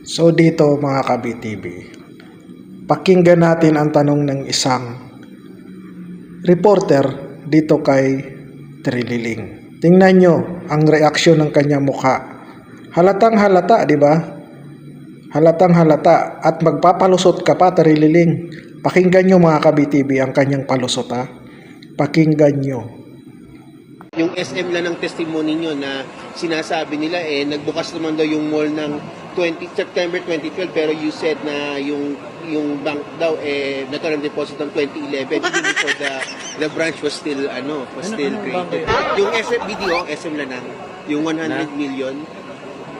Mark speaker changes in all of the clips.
Speaker 1: So dito mga ka-BTV, pakinggan natin ang tanong ng isang reporter dito kay Trililing. Tingnan nyo ang reaksyon ng kanyang mukha. Halatang halata, di ba? Halatang halata at magpapalusot ka pa, Trililing. Pakinggan nyo mga ka-BTV ang kanyang palusot, ha. Pakinggan nyo.
Speaker 2: Yung SM lang ng testimony nyo na sinasabi nila nagbukas naman daw yung mall ng September 2012 pero you said na yung bank daw nagkaroon ng deposit ng 2011 even before the branch was still created. Yung SM BDO, SM Lanang, yung 100 million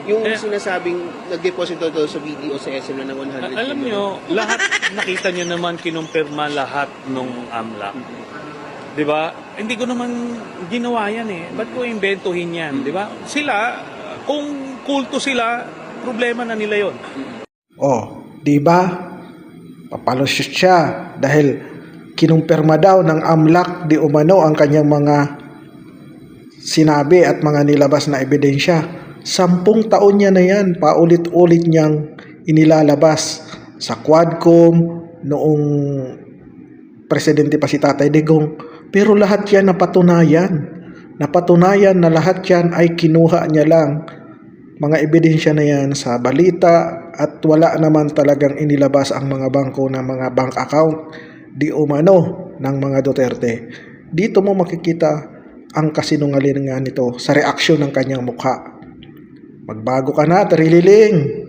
Speaker 2: yung sinasabing nag-deposit daw sa BDO sa SM Lanang 100 million.
Speaker 3: Alam nyo, lahat nakita nyo naman kinumpirma lahat nung AMLAC. Diba? Hindi ko naman ginawa yan Ba't ko imbentuhin yan? Diba? Sila, kung kulto sila, problema na nila yon.
Speaker 1: Oh, diba? Papalusot siya dahil kinumpirma daw ng AMLAC di umano ang kanyang mga sinabi at mga nilabas na ebidensya. 10 taon niya na yan, paulit-ulit niyang inilalabas sa Quadcom noong presidente pa si Tatay Digong. Pero lahat yan napatunayan. Napatunayan na lahat yan ay kinuha niya lang. Mga ebidensya na yan sa balita at wala naman talagang inilabas ang mga bangko na mga bank account di umano ng mga Duterte. Dito mo makikita ang kasinungalingan nito sa reaksyon ng kanyang mukha. Magbago ka na, Trililing.